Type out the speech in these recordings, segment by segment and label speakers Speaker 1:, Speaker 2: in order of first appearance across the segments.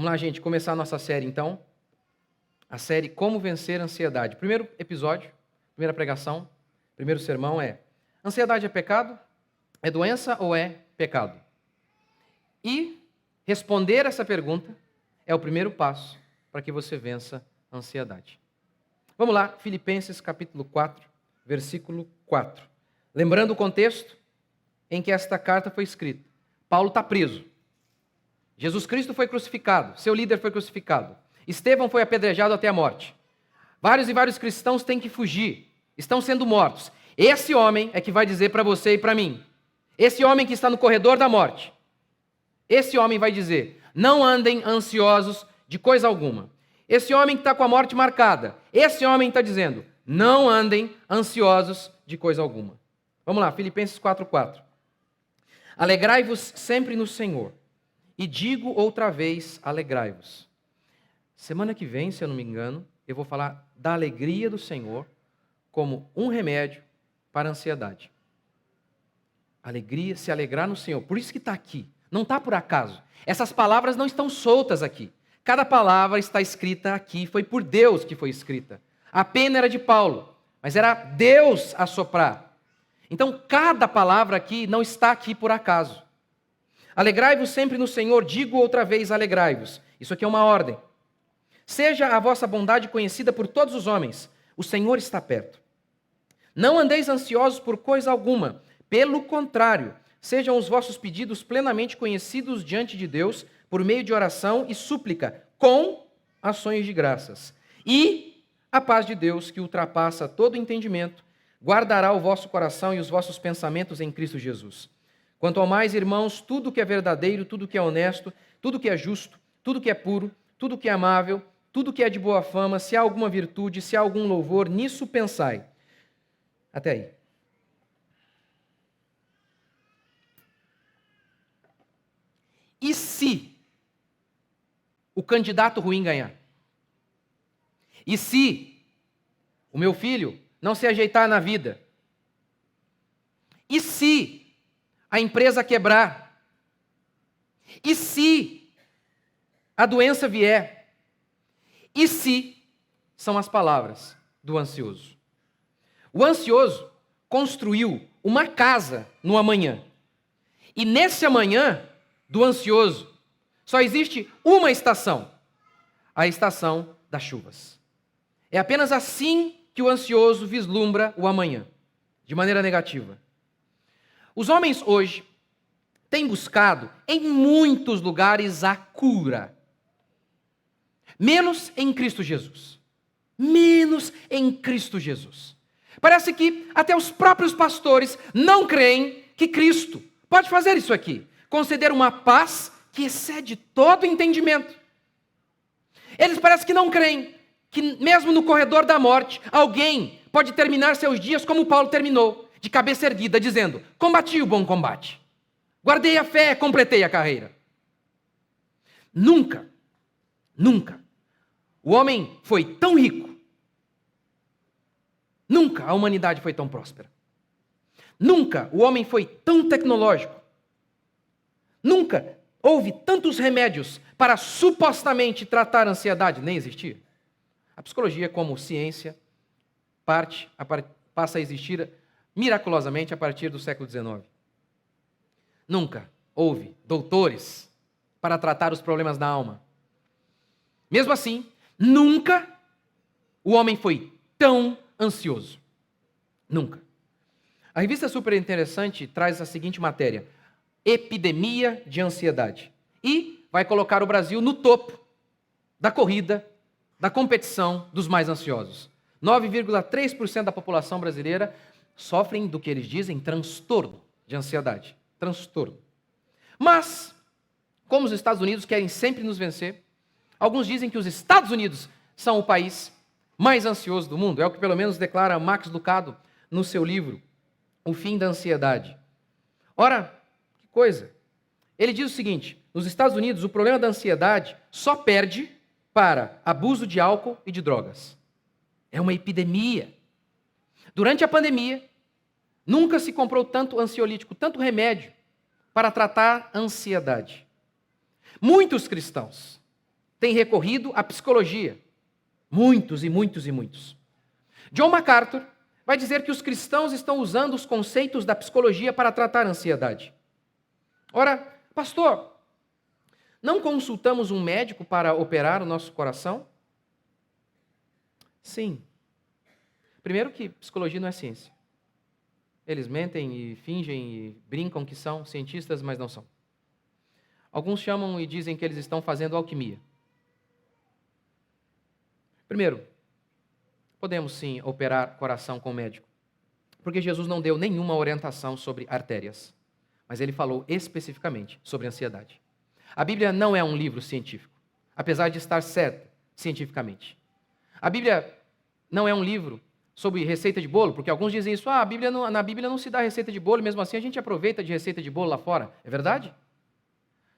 Speaker 1: Vamos lá, gente, começar a nossa série, então. A série Como Vencer a Ansiedade. Primeiro episódio, primeira pregação, primeiro sermão é: ansiedade é pecado? É doença ou é pecado? E responder essa pergunta é o primeiro passo para que você vença a ansiedade. Vamos lá, Filipenses capítulo 4, versículo 4. Lembrando o contexto em que esta carta foi escrita. Paulo está preso. Jesus Cristo foi crucificado, seu líder foi crucificado. Estevão foi apedrejado até a morte. Vários e vários cristãos têm que fugir, estão sendo mortos. Esse homem é que vai dizer para você e para mim. Esse homem que está no corredor da morte. Esse homem vai dizer: não andem ansiosos de coisa alguma. Esse homem que está com a morte marcada. Esse homem está dizendo: não andem ansiosos de coisa alguma. Vamos lá, Filipenses 4:4. Alegrai-vos sempre no Senhor. E digo outra vez, alegrai-vos. Semana que vem, se eu não me engano, eu vou falar da alegria do Senhor como um remédio para a ansiedade. Alegria, se alegrar no Senhor. Por isso que está aqui. Não está por acaso. Essas palavras não estão soltas aqui. Cada palavra está escrita aqui. Foi por Deus que foi escrita. A pena era de Paulo, mas era Deus a soprar. Então, cada palavra aqui não está aqui por acaso. Alegrai-vos sempre no Senhor, digo outra vez, alegrai-vos. Isso aqui é uma ordem. Seja a vossa bondade conhecida por todos os homens. O Senhor está perto. Não andeis ansiosos por coisa alguma. Pelo contrário, sejam os vossos pedidos plenamente conhecidos diante de Deus, por meio de oração e súplica, com ações de graças. E a paz de Deus, que ultrapassa todo entendimento, guardará o vosso coração e os vossos pensamentos em Cristo Jesus. Quanto ao mais, irmãos, tudo que é verdadeiro, tudo que é honesto, tudo que é justo, tudo que é puro, tudo que é amável, tudo que é de boa fama, se há alguma virtude, se há algum louvor, nisso pensai. Até aí. E se o candidato ruim ganhar? E se o meu filho não se ajeitar na vida? E se a empresa quebrar? E se a doença vier? E se são as palavras do ansioso? O ansioso construiu uma casa no amanhã. E nesse amanhã do ansioso só existe uma estação: a estação das chuvas. É apenas assim que o ansioso vislumbra o amanhã, de maneira negativa. Os homens hoje têm buscado em muitos lugares a cura, menos em Cristo Jesus. Menos em Cristo Jesus. Parece que até os próprios pastores não creem que Cristo pode fazer isso aqui, conceder uma paz que excede todo entendimento. Eles parecem que não creem que mesmo no corredor da morte, alguém pode terminar seus dias como Paulo terminou, de cabeça erguida, dizendo: combati o bom combate, guardei a fé, completei a carreira. Nunca o homem foi tão rico, nunca a humanidade foi tão próspera, nunca o homem foi tão tecnológico, nunca houve tantos remédios para supostamente tratar a ansiedade, nem existia. A psicologia, como ciência, passa a existir miraculosamente a partir do século XIX. Nunca houve doutores para tratar os problemas da alma. Mesmo assim, nunca o homem foi tão ansioso. Nunca. A revista Super Interessante traz a seguinte matéria: epidemia de ansiedade. E vai colocar o Brasil no topo da corrida, da competição dos mais ansiosos. 9,3% da população brasileira sofrem do que eles dizem transtorno de ansiedade. Transtorno. Mas, como os Estados Unidos querem sempre nos vencer, alguns dizem que os Estados Unidos são o país mais ansioso do mundo. É o que pelo menos declara Max Lucado no seu livro O Fim da Ansiedade. Ora, que coisa. Ele diz o seguinte: nos Estados Unidos o problema da ansiedade só perde para abuso de álcool e de drogas. É uma epidemia. Durante a pandemia, nunca se comprou tanto ansiolítico, tanto remédio para tratar a ansiedade. Muitos cristãos têm recorrido à psicologia. Muitos e muitos e muitos. John MacArthur vai dizer que os cristãos estão usando os conceitos da psicologia para tratar a ansiedade. Ora, pastor, não consultamos um médico para operar o nosso coração? Sim. Primeiro que psicologia não é ciência. Eles mentem e fingem e brincam que são cientistas, mas não são. Alguns chamam e dizem que eles estão fazendo alquimia. Primeiro, podemos sim operar coração com médico, porque Jesus não deu nenhuma orientação sobre artérias, mas ele falou especificamente sobre ansiedade. A Bíblia não é um livro científico, apesar de estar certa cientificamente. A Bíblia não é um livro sobre receita de bolo, porque alguns dizem isso, na Bíblia não se dá receita de bolo, mesmo assim a gente aproveita de receita de bolo lá fora. É verdade?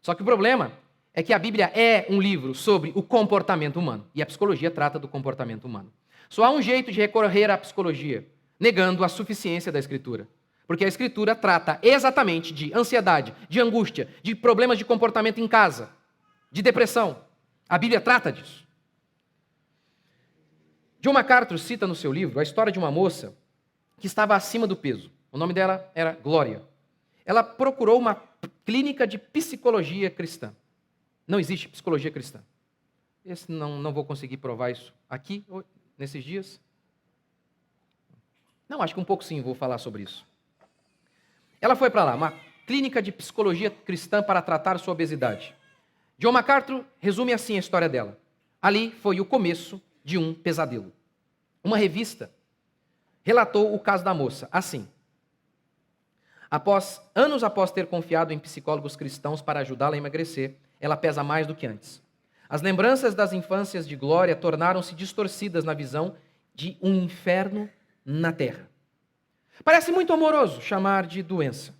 Speaker 1: Só que o problema é que a Bíblia é um livro sobre o comportamento humano, e a psicologia trata do comportamento humano. Só há um jeito de recorrer à psicologia, negando a suficiência da Escritura. Porque a Escritura trata exatamente de ansiedade, de angústia, de problemas de comportamento em casa, de depressão. A Bíblia trata disso. John MacArthur cita no seu livro a história de uma moça que estava acima do peso. O nome dela era Glória. Ela procurou uma clínica de psicologia cristã. Não existe psicologia cristã. Não vou conseguir provar isso aqui, nesses dias. Não, acho que um pouco sim vou falar sobre isso. Ela foi para lá, uma clínica de psicologia cristã para tratar sua obesidade. John MacArthur resume assim a história dela. Ali foi o começo de um pesadelo. Uma revista relatou o caso da moça assim: anos após ter confiado em psicólogos cristãos para ajudá-la a emagrecer, ela pesa mais do que antes. As lembranças das infâncias de Glória tornaram-se distorcidas na visão de um inferno na terra. Parece muito amoroso chamar de doença.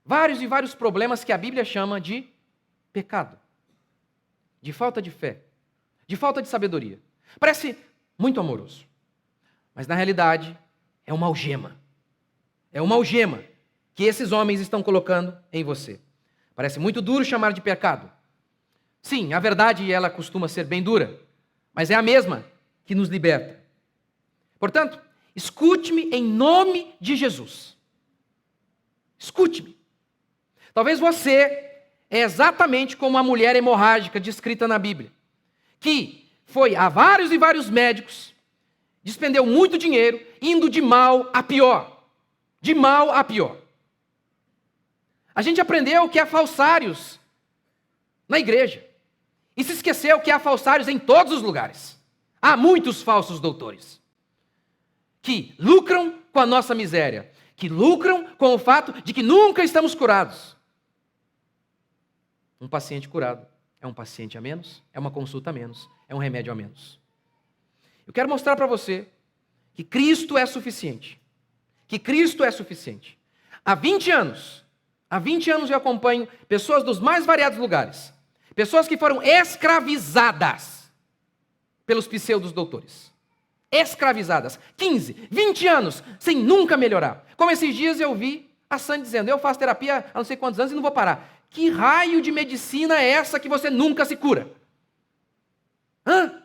Speaker 1: Vários e vários problemas que a Bíblia chama de pecado, de falta de fé, de falta de sabedoria. Parece muito amoroso. Mas na realidade é uma algema. É uma algema que esses homens estão colocando em você. Parece muito duro chamar de pecado. Sim, a verdade ela costuma ser bem dura, mas é a mesma que nos liberta. Portanto, escute-me em nome de Jesus. Escute-me. Talvez você é exatamente como a mulher hemorrágica descrita na Bíblia, que foi a vários e vários médicos, despendeu muito dinheiro, indo de mal a pior. De mal a pior. A gente aprendeu que há falsários na igreja. E se esqueceu que há falsários em todos os lugares. Há muitos falsos doutores que lucram com a nossa miséria, que lucram com o fato de que nunca estamos curados. Um paciente curado é um paciente a menos, é uma consulta a menos, é um remédio a menos. Eu quero mostrar para você que Cristo é suficiente. Que Cristo é suficiente. Há 20 anos eu acompanho pessoas dos mais variados lugares. Pessoas que foram escravizadas pelos pseudos doutores. Escravizadas. 15, 20 anos sem nunca melhorar. Como esses dias eu vi a Sandy dizendo, eu faço terapia há não sei quantos anos e não vou parar. Que raio de medicina é essa que você nunca se cura? Hã?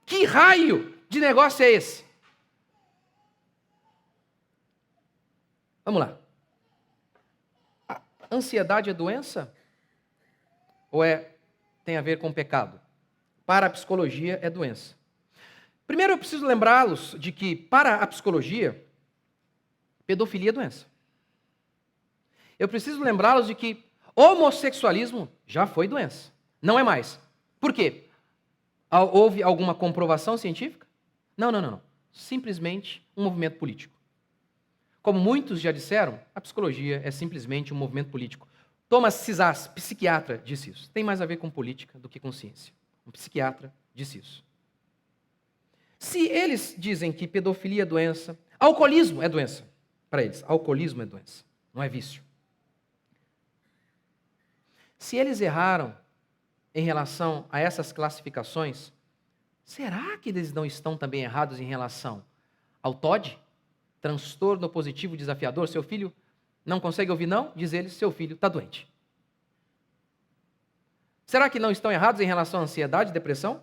Speaker 1: Que raio de negócio é esse? Vamos lá. A ansiedade é doença? Ou tem a ver com pecado? Para a psicologia é doença. Primeiro eu preciso lembrá-los de que, para a psicologia, pedofilia é doença. Eu preciso lembrá-los de que homossexualismo já foi doença. Não é mais. Por quê? Houve alguma comprovação científica? Não. Simplesmente um movimento político. Como muitos já disseram, a psicologia é simplesmente um movimento político. Thomas Szasz, psiquiatra, disse isso. Tem mais a ver com política do que com ciência. Um psiquiatra disse isso. Se eles dizem que pedofilia é doença, alcoolismo é doença para eles. Alcoolismo é doença, não é vício. Se eles erraram em relação a essas classificações, será que eles não estão também errados em relação ao TOD? Transtorno positivo desafiador? Seu filho não consegue ouvir não? Diz eles, seu filho está doente. Será que não estão errados em relação à ansiedade e depressão?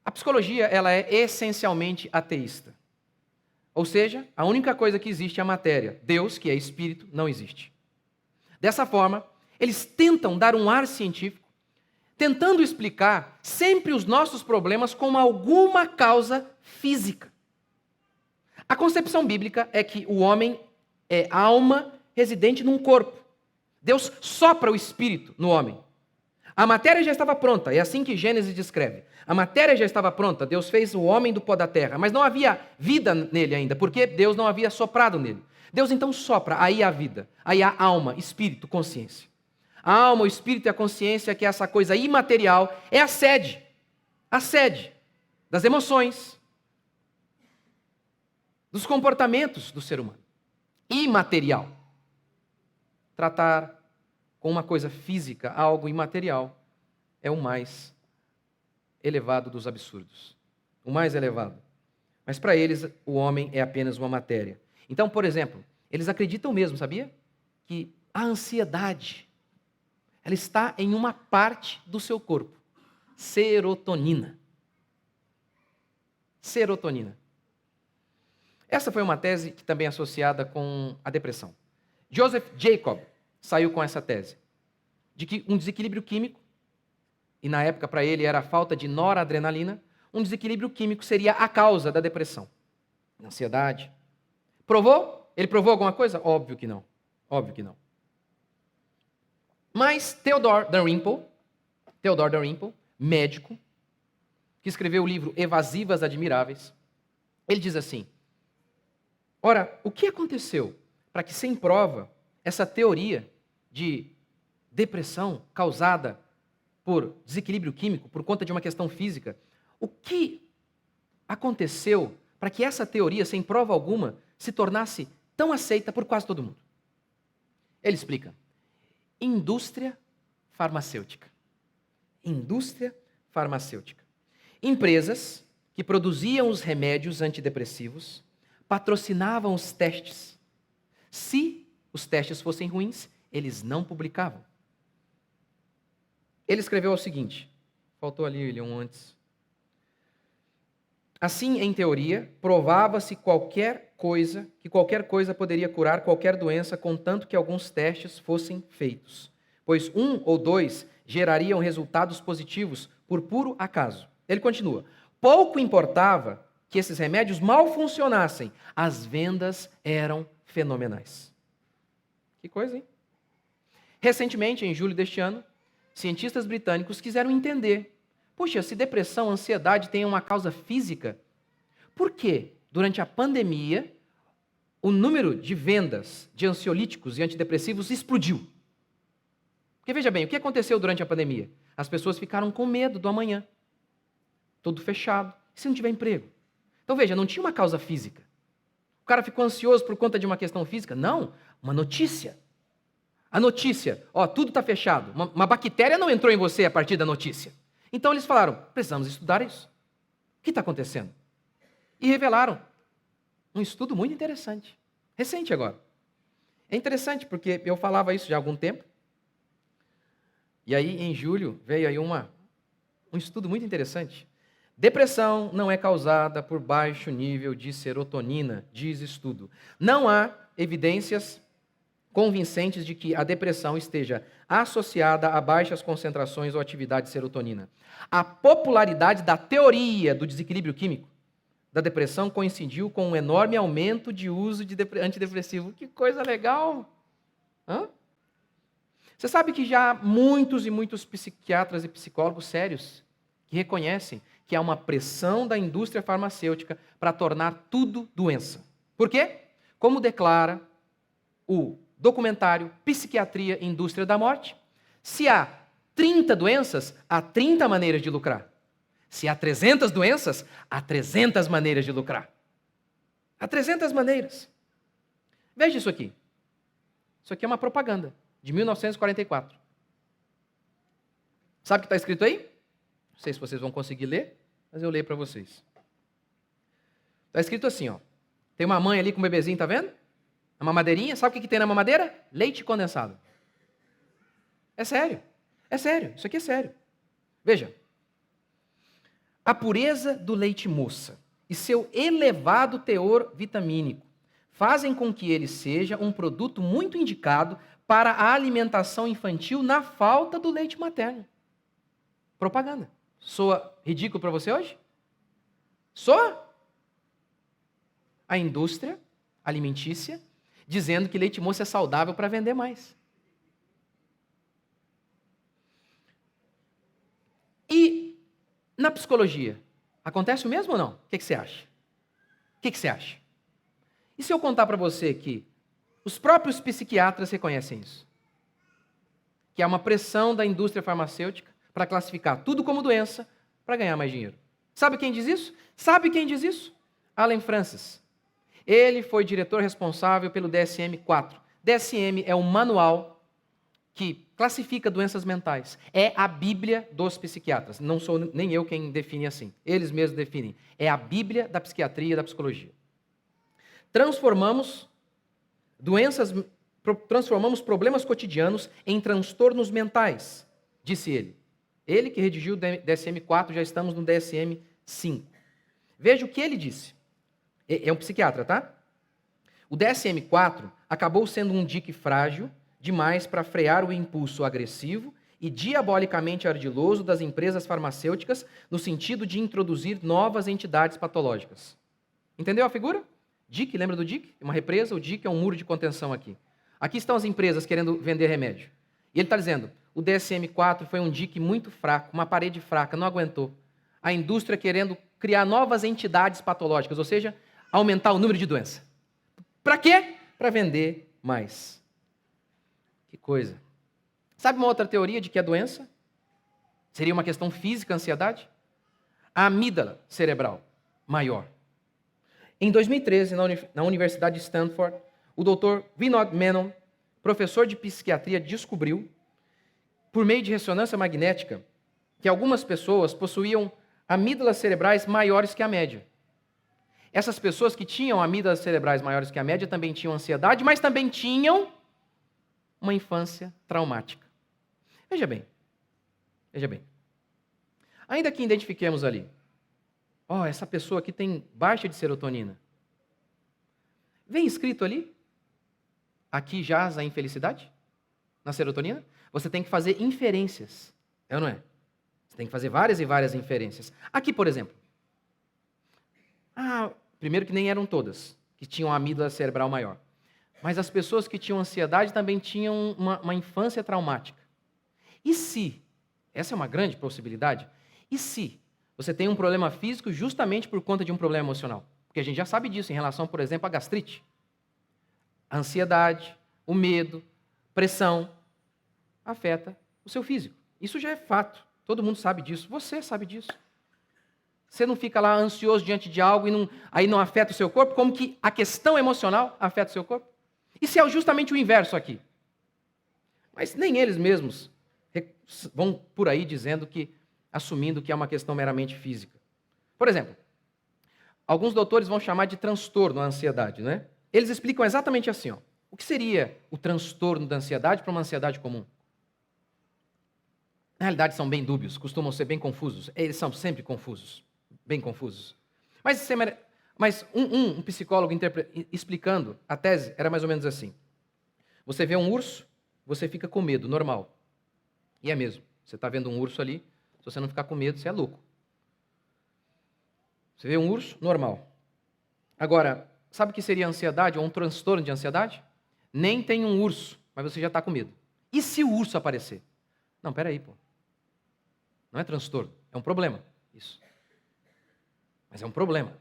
Speaker 1: A psicologia, ela é essencialmente ateísta. Ou seja, a única coisa que existe é a matéria. Deus, que é espírito, não existe. Dessa forma, eles tentam dar um ar científico, tentando explicar sempre os nossos problemas com alguma causa física. A concepção bíblica é que o homem é alma residente num corpo. Deus sopra o espírito no homem. A matéria já estava pronta, é assim que Gênesis descreve. A matéria já estava pronta, Deus fez o homem do pó da terra, mas não havia vida nele ainda, porque Deus não havia soprado nele. Deus então sopra, aí há vida, aí há alma, espírito, consciência. A alma, o espírito e a consciência, que é essa coisa imaterial, é a sede das emoções, dos comportamentos do ser humano. Imaterial. Tratar com uma coisa física, algo imaterial, é o mais elevado dos absurdos. O mais elevado. Mas para eles, o homem é apenas uma matéria. Então, por exemplo, eles acreditam mesmo, sabia? Que a ansiedade, ela está em uma parte do seu corpo. Serotonina. Serotonina. Essa foi uma tese que também é associada com a depressão. Joseph Jacob saiu com essa tese, de que um desequilíbrio químico, e na época para ele era a falta de noradrenalina, um desequilíbrio químico seria a causa da depressão, ansiedade. Provou? Ele provou alguma coisa? Óbvio que não. Óbvio que não. Mas Theodore Dalrymple, médico, que escreveu o livro Evasivas Admiráveis, ele diz assim: ora, o que aconteceu para que, sem prova, essa teoria de depressão causada por desequilíbrio químico, por conta de uma questão física, o que aconteceu para que essa teoria, sem prova alguma, se tornasse tão aceita por quase todo mundo? Ele explica: indústria farmacêutica. Indústria farmacêutica. Empresas que produziam os remédios antidepressivos patrocinavam os testes. Se os testes fossem ruins, eles não publicavam. Ele escreveu o seguinte, faltou ali, William, antes. Assim, em teoria, provava-se que qualquer coisa poderia curar qualquer doença, contanto que alguns testes fossem feitos, pois um ou dois gerariam resultados positivos por puro acaso. Ele continua: pouco importava que esses remédios mal funcionassem, as vendas eram fenomenais. Que coisa, hein? Recentemente, em julho deste ano, cientistas britânicos quiseram entender: puxa, se depressão, ansiedade têm uma causa física, por que, durante a pandemia, o número de vendas de ansiolíticos e antidepressivos explodiu? Porque veja bem, o que aconteceu durante a pandemia? As pessoas ficaram com medo do amanhã. Tudo fechado. E se não tiver emprego? Então veja, não tinha uma causa física. O cara ficou ansioso por conta de uma questão física? Não, uma notícia. A notícia, tudo está fechado. Uma bactéria não entrou em você a partir da notícia. Então eles falaram: precisamos estudar isso. O que está acontecendo? E revelaram um estudo muito interessante. Recente agora. É interessante porque eu falava isso já há algum tempo. E aí, em julho, veio aí um estudo muito interessante. Depressão não é causada por baixo nível de serotonina, diz estudo. Não há evidências convincentes de que a depressão esteja associada a baixas concentrações ou atividade de serotonina. A popularidade da teoria do desequilíbrio químico da depressão coincidiu com um enorme aumento de uso de antidepressivo. Que coisa legal! Hã? Você sabe que já há muitos e muitos psiquiatras e psicólogos sérios que reconhecem que há uma pressão da indústria farmacêutica para tornar tudo doença. Por quê? Como declara o documentário Psiquiatria e Indústria da Morte, se há 30 doenças, há 30 maneiras de lucrar. Se há 300 doenças, há 300 maneiras de lucrar. Há 300 maneiras. Veja isso aqui. Isso aqui é uma propaganda de 1944. Sabe o que está escrito aí? Não sei se vocês vão conseguir ler, mas eu leio para vocês. Está escrito assim, ó. Tem uma mãe ali com um bebezinho, está vendo? A mamadeirinha, sabe o que tem na mamadeira? Leite condensado. É sério. É sério. Isso aqui é sério. Veja. A pureza do leite moça e seu elevado teor vitamínico fazem com que ele seja um produto muito indicado para a alimentação infantil na falta do leite materno. Propaganda. Soa ridículo para você hoje? Soa? A indústria alimentícia dizendo que leite moça é saudável para vender mais. E na psicologia, acontece o mesmo ou não? O que você acha? O que você acha? E se eu contar para você que os próprios psiquiatras reconhecem isso? Que há uma pressão da indústria farmacêutica para classificar tudo como doença para ganhar mais dinheiro. Sabe quem diz isso? Sabe quem diz isso? Allen Francis. Ele foi diretor responsável pelo DSM-4. DSM é um manual que classifica doenças mentais. É a Bíblia dos psiquiatras. Não sou nem eu quem define assim. Eles mesmos definem. É a Bíblia da psiquiatria e da psicologia. Transformamos problemas cotidianos em transtornos mentais, disse ele. Ele que redigiu o DSM-4, já estamos no DSM-5. Veja o que ele disse. É um psiquiatra, tá? O DSM-4 acabou sendo um dique frágil demais para frear o impulso agressivo e diabolicamente ardiloso das empresas farmacêuticas no sentido de introduzir novas entidades patológicas. Entendeu a figura? DIC, lembra do DIC? Uma represa, o DIC é um muro de contenção aqui. Aqui estão as empresas querendo vender remédio. E ele está dizendo, o DSM-4 foi um DIC muito fraco, uma parede fraca, não aguentou. A indústria querendo criar novas entidades patológicas, ou seja, aumentar o número de doenças. Para quê? Para vender mais. Que coisa. Sabe uma outra teoria de que a doença seria uma questão física, ansiedade? A amígdala cerebral maior. Em 2013, na Universidade de Stanford, o Dr. Vinod Menon, professor de psiquiatria, descobriu, por meio de ressonância magnética, que algumas pessoas possuíam amígdalas cerebrais maiores que a média. Essas pessoas que tinham amígdalas cerebrais maiores que a média também tinham ansiedade, mas também tinham uma infância traumática. Veja bem. Ainda que identifiquemos ali, essa pessoa aqui tem baixa de serotonina. Vem escrito ali, aqui jaz a infelicidade, na serotonina. Você tem que fazer inferências, é ou não é? Você tem que fazer várias e várias inferências. Aqui, por exemplo. Primeiro que nem eram todas, que tinham a amígdala cerebral maior. Mas as pessoas que tinham ansiedade também tinham uma infância traumática. E se, essa é uma grande possibilidade, e se você tem um problema físico justamente por conta de um problema emocional? Porque a gente já sabe disso em relação, por exemplo, à gastrite. A ansiedade, o medo, pressão, afeta o seu físico. Isso já é fato. Todo mundo sabe disso. Você sabe disso. Você não fica lá ansioso diante de algo e aí não afeta o seu corpo, como que a questão emocional afeta o seu corpo? E se é justamente o inverso aqui? Mas nem eles mesmos vão por aí assumindo que é uma questão meramente física. Por exemplo, alguns doutores vão chamar de transtorno a ansiedade, né? Eles explicam exatamente assim, o que seria o transtorno da ansiedade para uma ansiedade comum? Na realidade, são bem dúbios, costumam ser bem confusos. Eles são sempre confusos, bem confusos. Mas um psicólogo explicando a tese era mais ou menos assim. Você vê um urso, você fica com medo, normal. E é mesmo. Você está vendo um urso ali, se você não ficar com medo, você é louco. Você vê um urso, normal. Agora, sabe o que seria ansiedade ou um transtorno de ansiedade? Nem tem um urso, mas você já está com medo. E se o urso aparecer? Não, peraí, pô. Não é transtorno, é um problema. Isso. Mas é um problema.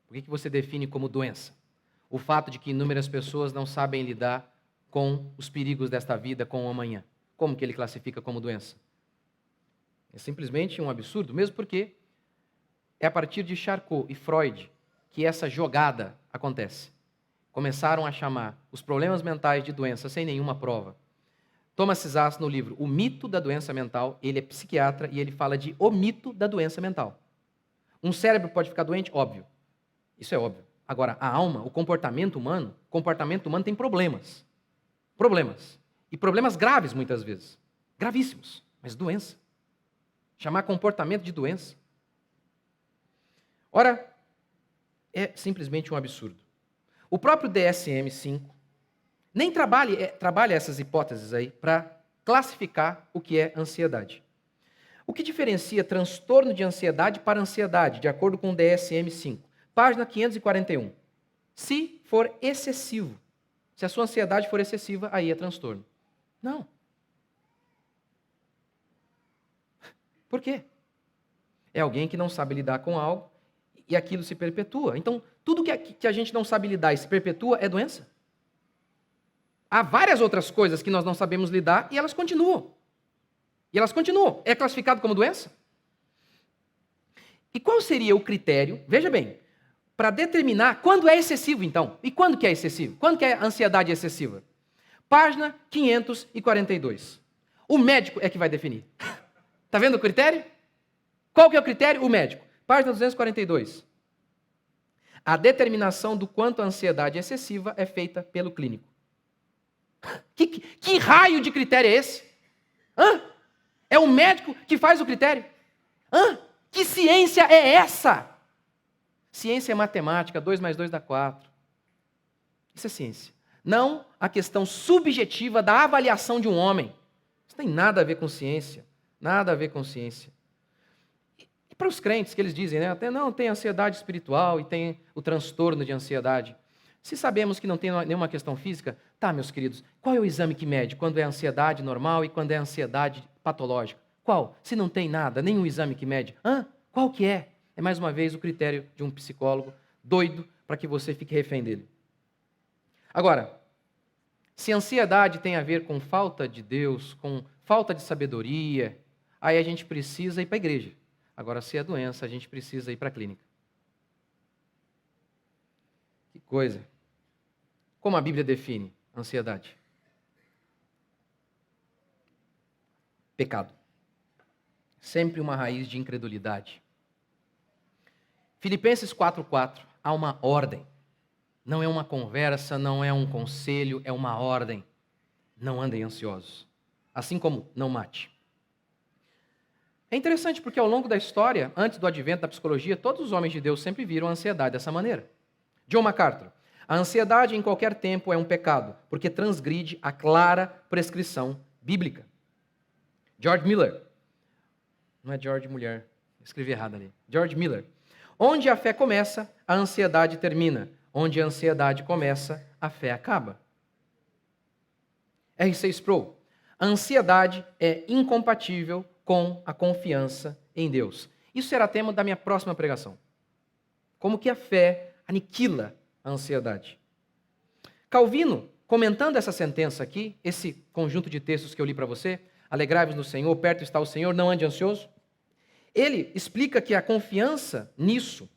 Speaker 1: Por que você define como doença? O fato de que inúmeras pessoas não sabem lidar com os perigos desta vida, com o amanhã. Como que ele classifica como doença? É simplesmente um absurdo, mesmo porque é a partir de Charcot e Freud que essa jogada acontece. Começaram a chamar os problemas mentais de doença sem nenhuma prova. Thomas Szasz, no livro O Mito da Doença Mental, ele é psiquiatra e ele fala de o mito da doença mental. Um cérebro pode ficar doente? Óbvio. Isso é óbvio. Agora, a alma, o comportamento humano tem problemas. Problemas. E problemas graves, muitas vezes. Gravíssimos, mas doença. Chamar comportamento de doença. Ora, é simplesmente um absurdo. O próprio DSM-5 nem trabalha essas hipóteses aí para classificar o que é ansiedade. O que diferencia transtorno de ansiedade para ansiedade, de acordo com o DSM-5? Página 541. Se for excessivo, se a sua ansiedade for excessiva, aí é transtorno. Não. Por quê? É alguém que não sabe lidar com algo e aquilo se perpetua. Então, tudo que a gente não sabe lidar e se perpetua é doença. Há várias outras coisas que nós não sabemos lidar e elas continuam. É classificado como doença? E qual seria o critério, veja bem, para determinar quando é excessivo, então? E quando que é excessivo? Quando que é ansiedade excessiva? Página 542. O médico é que vai definir. Está vendo o critério? Qual que é o critério? O médico. Página 242. A determinação do quanto a ansiedade é excessiva é feita pelo clínico. Que raio de critério é esse? Hã? É o médico que faz o critério? Hã? Que ciência é essa? Ciência é matemática, 2 mais 2 dá 4. Isso é ciência. Não a questão subjetiva da avaliação de um homem. Isso tem nada a ver com ciência. Nada a ver com ciência. E para os crentes que eles dizem, né? Até não, tem ansiedade espiritual e tem o transtorno de ansiedade. Se sabemos que não tem nenhuma questão física, tá, meus queridos, qual é o exame que mede quando é ansiedade normal e quando é ansiedade patológica? Qual? Se não tem nada, nenhum exame que mede. Qual que é? É mais uma vez o critério de um psicólogo doido para que você fique refém dele. Agora, se ansiedade tem a ver com falta de Deus, com falta de sabedoria, aí a gente precisa ir para a igreja. Agora, se é doença, a gente precisa ir para a clínica. Que coisa. Como a Bíblia define ansiedade? Pecado. Sempre uma raiz de incredulidade. Filipenses 4:4, há uma ordem. Não é uma conversa, não é um conselho, é uma ordem. Não andem ansiosos. Assim como não mate. É interessante porque ao longo da história, antes do advento da psicologia, todos os homens de Deus sempre viram a ansiedade dessa maneira. John MacArthur. A ansiedade em qualquer tempo é um pecado, porque transgride a clara prescrição bíblica. George Miller. Não é George Mulher, escrevi errado ali. George Miller. Onde a fé começa, a ansiedade termina. Onde a ansiedade começa, a fé acaba. R.C. Sproul. A ansiedade é incompatível com a confiança em Deus. Isso será tema da minha próxima pregação. Como que a fé aniquila a ansiedade. Calvino, comentando essa sentença aqui, esse conjunto de textos que eu li para você, alegrai-vos no Senhor, perto está o Senhor, não ande ansioso. Ele explica que a confiança nisso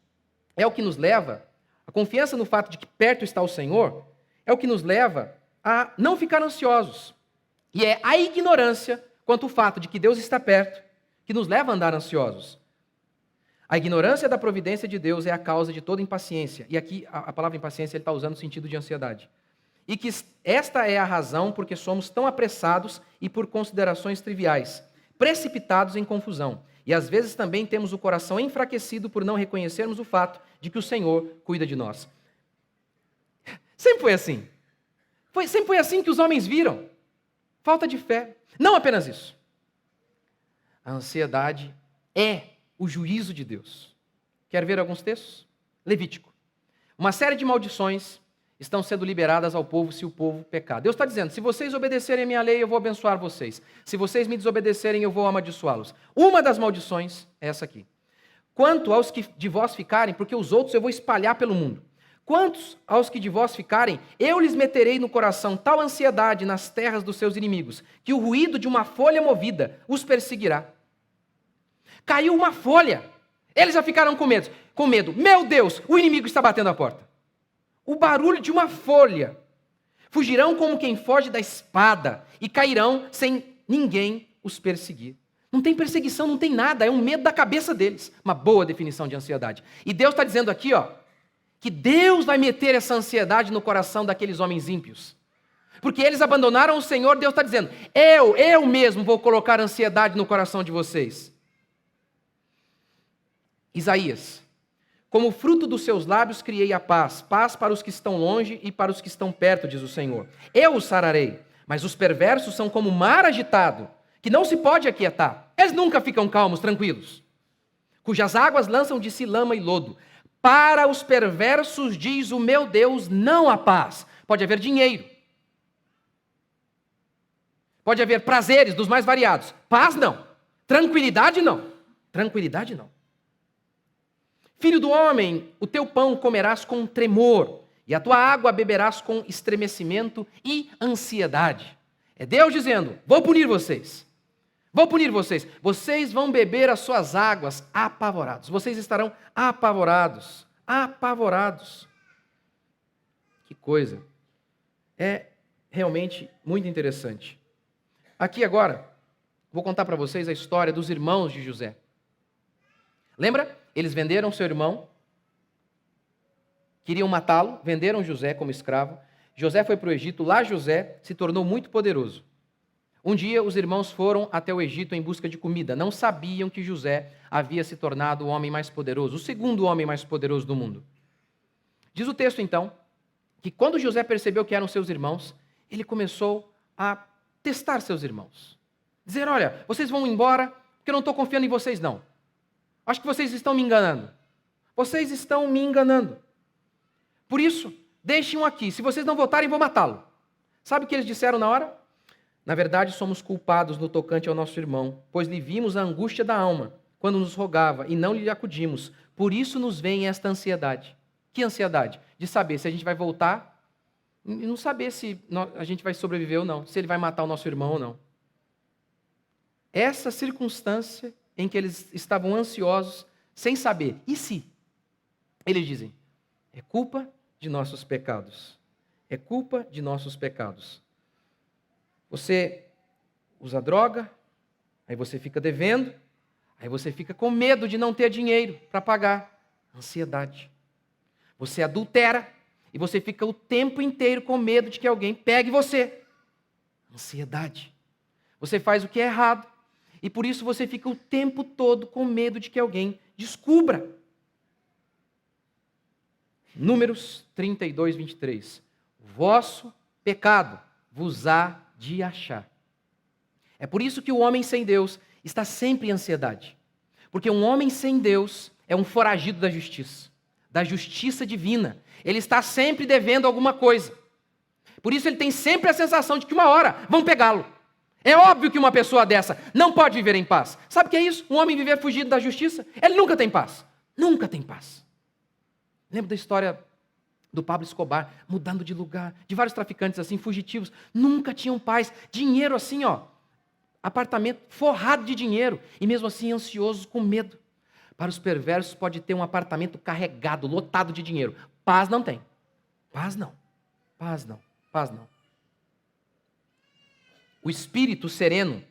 Speaker 1: é o que nos leva, a confiança no fato de que perto está o Senhor, é o que nos leva a não ficar ansiosos. E é a ignorância quanto ao fato de que Deus está perto que nos leva a andar ansiosos. A ignorância da providência de Deus é a causa de toda impaciência. E aqui a palavra impaciência ele está usando no sentido de ansiedade. E que esta é a razão porque somos tão apressados e por considerações triviais, precipitados em confusão. E às vezes também temos o coração enfraquecido por não reconhecermos o fato de que o Senhor cuida de nós. Sempre foi assim. Sempre foi assim que os homens viram. Falta de fé. Não apenas isso. A ansiedade é o juízo de Deus. Quer ver alguns textos? Levítico. Uma série de maldições estão sendo liberadas ao povo se o povo pecar. Deus está dizendo, se vocês obedecerem a minha lei, eu vou abençoar vocês. Se vocês me desobedecerem, eu vou amaldiçoá-los. Uma das maldições é essa aqui. Quanto aos que de vós ficarem, porque os outros eu vou espalhar pelo mundo. Quantos aos que de vós ficarem, eu lhes meterei no coração tal ansiedade nas terras dos seus inimigos, que o ruído de uma folha movida os perseguirá. Caiu uma folha. Eles já ficaram com medo. Meu Deus, o inimigo está batendo a porta. O barulho de uma folha. Fugirão como quem foge da espada e cairão sem ninguém os perseguir. Não tem perseguição, não tem nada, é um medo da cabeça deles. Uma boa definição de ansiedade. E Deus está dizendo aqui, que Deus vai meter essa ansiedade no coração daqueles homens ímpios. Porque eles abandonaram o Senhor, Deus está dizendo, eu mesmo vou colocar ansiedade no coração de vocês. Isaías, como fruto dos seus lábios criei a paz, paz para os que estão longe e para os que estão perto, diz o Senhor. Eu os sararei, mas os perversos são como o mar agitado, que não se pode aquietar. Eles nunca ficam calmos, tranquilos, cujas águas lançam de si lama e lodo. Para os perversos, diz o meu Deus, não há paz. Pode haver dinheiro, pode haver prazeres dos mais variados. Paz não, tranquilidade não, tranquilidade não. Filho do homem, o teu pão comerás com tremor, e a tua água beberás com estremecimento e ansiedade. É Deus dizendo, vou punir vocês. Vou punir vocês. Vocês vão beber as suas águas apavorados. Vocês estarão apavorados. Apavorados. Que coisa. É realmente muito interessante. Aqui agora, vou contar para vocês a história dos irmãos de José. Lembra? Eles venderam seu irmão, queriam matá-lo, venderam José como escravo. José foi para o Egito, lá José se tornou muito poderoso. Um dia os irmãos foram até o Egito em busca de comida. Não sabiam que José havia se tornado o homem mais poderoso, o segundo homem mais poderoso do mundo. Diz o texto então, que quando José percebeu que eram seus irmãos, ele começou a testar seus irmãos. Dizer, olha, vocês vão embora porque eu não estou confiando em vocês não. Acho que vocês estão me enganando. Vocês estão me enganando. Por isso, deixem-o aqui. Se vocês não voltarem, vou matá-lo. Sabe o que eles disseram na hora? Na verdade, somos culpados no tocante ao nosso irmão, pois lhe vimos a angústia da alma, quando nos rogava, e não lhe acudimos. Por isso nos vem esta ansiedade. Que ansiedade? De saber se a gente vai voltar e não saber se a gente vai sobreviver ou não, se ele vai matar o nosso irmão ou não. Essa circunstância em que eles estavam ansiosos, sem saber. E se? Eles dizem, é culpa de nossos pecados. É culpa de nossos pecados. Você usa droga, aí você fica devendo, aí você fica com medo de não ter dinheiro para pagar. Ansiedade. Você adultera e você fica o tempo inteiro com medo de que alguém pegue você. Ansiedade. Você faz o que é errado e por isso você fica o tempo todo com medo de que alguém descubra. Números 32, 23. Vosso pecado vos há de achar. É por isso que o homem sem Deus está sempre em ansiedade. Porque um homem sem Deus é um foragido da justiça divina. Ele está sempre devendo alguma coisa. Por isso ele tem sempre a sensação de que uma hora vão pegá-lo. É óbvio que uma pessoa dessa não pode viver em paz. Sabe o que é isso? Um homem viver fugido da justiça? Ele nunca tem paz. Nunca tem paz. Lembra da história do Pablo Escobar, mudando de lugar, de vários traficantes assim, fugitivos, nunca tinham paz, dinheiro assim, ó, apartamento forrado de dinheiro, e mesmo assim ansiosos, com medo. Para os perversos pode ter um apartamento carregado, lotado de dinheiro. Paz não tem. Paz não. Paz não. Paz não. O espírito sereno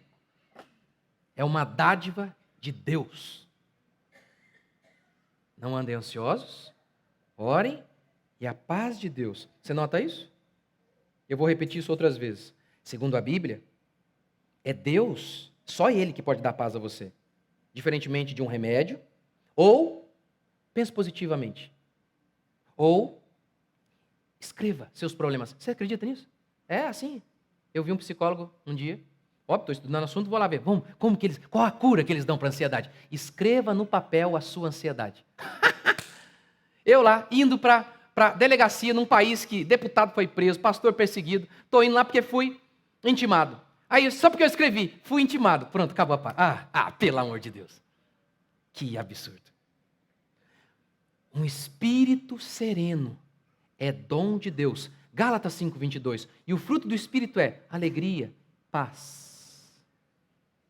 Speaker 1: é uma dádiva de Deus. Não andem ansiosos, orem, e a paz de Deus. Você nota isso? Eu vou repetir isso outras vezes. Segundo a Bíblia, é Deus, só Ele que pode dar paz a você. Diferentemente de um remédio, ou pense positivamente, ou escreva seus problemas. Você acredita nisso? É assim. Eu vi um psicólogo um dia, estou estudando o assunto, vou lá ver. Qual a cura que eles dão para a ansiedade? Escreva no papel a sua ansiedade. Eu lá, indo para delegacia num país que deputado foi preso, pastor perseguido, estou indo lá porque fui intimado. Aí, só porque eu escrevi, fui intimado. Pronto, acabou a paz. Pelo amor de Deus. Que absurdo. Um espírito sereno é dom de Deus. Gálatas 5:22. E o fruto do espírito é alegria, paz.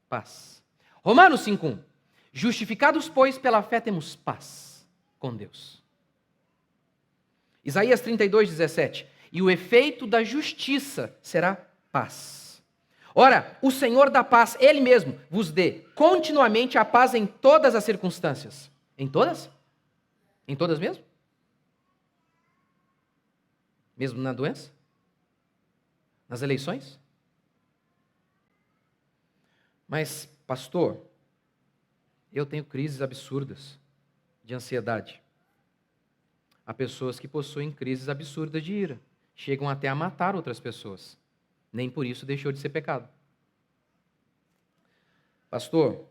Speaker 1: Paz. Romanos 5:1. Justificados, pois, pela fé temos paz com Deus. Isaías 32:17. E o efeito da justiça será paz. Ora, o Senhor da paz, Ele mesmo, vos dê continuamente a paz em todas as circunstâncias. Em todas? Em todas mesmo? Mesmo na doença? Nas eleições? Mas, pastor, eu tenho crises absurdas de ansiedade. Há pessoas que possuem crises absurdas de ira. Chegam até a matar outras pessoas. Nem por isso deixou de ser pecado. Pastor,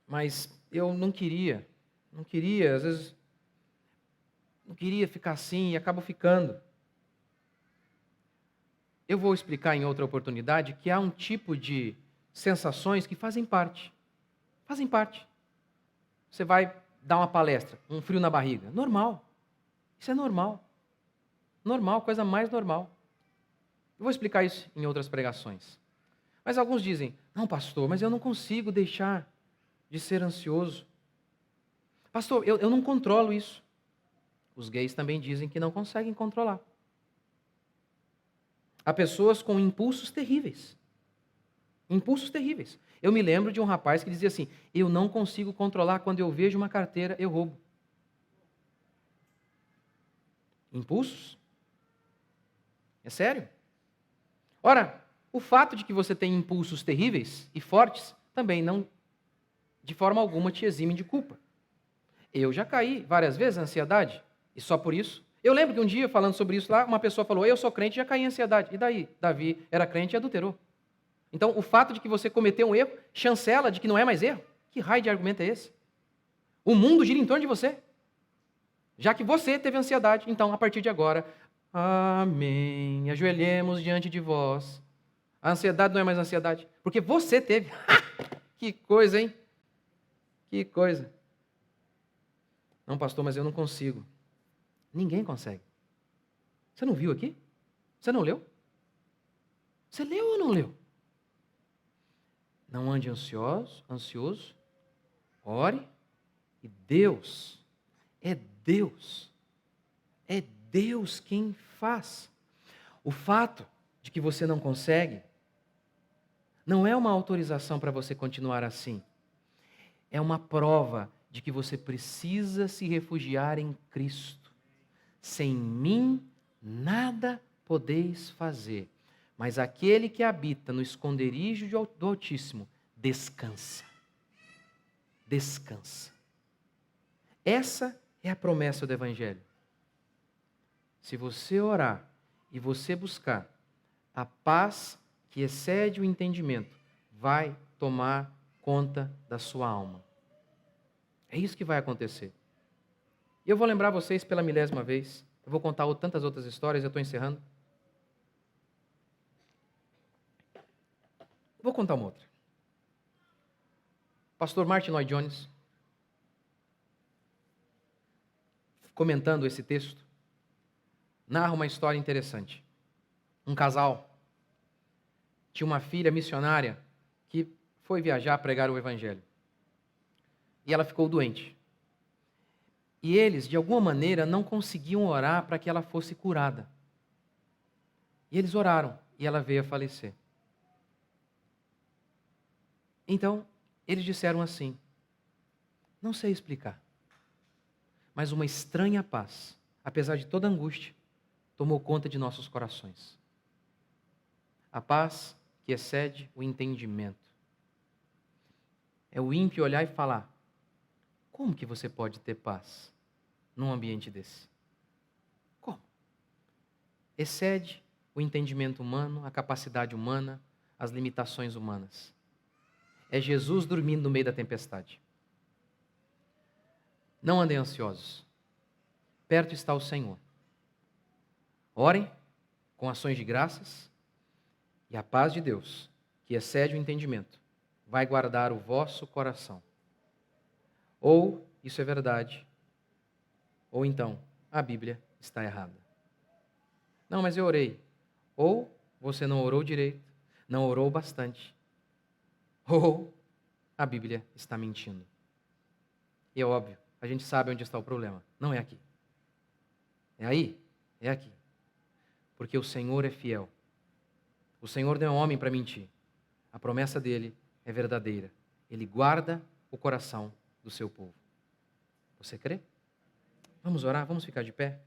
Speaker 1: mas eu não queria, às vezes, não queria ficar assim e acabo ficando. Eu vou explicar em outra oportunidade que há um tipo de sensações que fazem parte. Fazem parte. Você vai dar uma palestra, um frio na barriga. Normal. Isso é normal. Normal, coisa mais normal. Eu vou explicar isso em outras pregações. Mas alguns dizem, não, pastor, mas eu não consigo deixar de ser ansioso. Pastor, eu não controlo isso. Os gays também dizem que não conseguem controlar. Há pessoas com impulsos terríveis. Impulsos terríveis. Eu me lembro de um rapaz que dizia assim, eu não consigo controlar, quando eu vejo uma carteira, eu roubo. Impulsos? É sério? Ora, o fato de que você tem impulsos terríveis e fortes também não, de forma alguma, te exime de culpa. Eu já caí várias vezes na ansiedade, e só por isso. Eu lembro que um dia, falando sobre isso lá, uma pessoa falou, eu sou crente e já caí em ansiedade. E daí? Davi era crente e adulterou. Então, o fato de que você cometeu um erro, chancela de que não é mais erro? Que raio de argumento é esse? O mundo gira em torno de você. Já que você teve ansiedade, então, a partir de agora, amém, ajoelhemos diante de vós. A ansiedade não é mais ansiedade, porque você teve. Que coisa, hein? Que coisa. Não, pastor, mas eu não consigo. Ninguém consegue. Você não viu aqui? Você não leu? Você leu ou não leu? Não ande ansioso, ore, e Deus, é Deus quem faz. O fato de que você não consegue, não é uma autorização para você continuar assim. É uma prova de que você precisa se refugiar em Cristo. Sem mim, nada podeis fazer. Mas aquele que habita no esconderijo do Altíssimo, descansa. Descansa. Essa é a promessa do Evangelho. Se você orar e você buscar, a paz que excede o entendimento vai tomar conta da sua alma. É isso que vai acontecer. E eu vou lembrar vocês pela milésima vez. Eu vou contar tantas outras histórias, eu estou encerrando. Vou contar uma outra. Pastor Martin Lloyd Jones, comentando esse texto, narra uma história interessante. Um casal tinha uma filha missionária que foi viajar a pregar o Evangelho. E ela ficou doente. E eles, de alguma maneira, não conseguiam orar para que ela fosse curada. E eles oraram, e ela veio a falecer. Então, eles disseram assim, não sei explicar, mas uma estranha paz, apesar de toda a angústia, tomou conta de nossos corações. A paz que excede o entendimento. É o ímpio olhar e falar, como que você pode ter paz num ambiente desse? Como? Excede o entendimento humano, a capacidade humana, as limitações humanas. É Jesus dormindo no meio da tempestade. Não andem ansiosos. Perto está o Senhor. Orem com ações de graças e a paz de Deus, que excede o entendimento, vai guardar o vosso coração. Ou isso é verdade, ou então a Bíblia está errada. Não, mas eu orei. Ou você não orou direito, não orou bastante, ou a Bíblia está mentindo. E é óbvio, a gente sabe onde está o problema. Não é aqui. É aí? É aqui. Porque o Senhor é fiel. O Senhor não é homem para mentir. A promessa dele é verdadeira. Ele guarda o coração do seu povo. Você crê? Vamos orar? Vamos ficar de pé?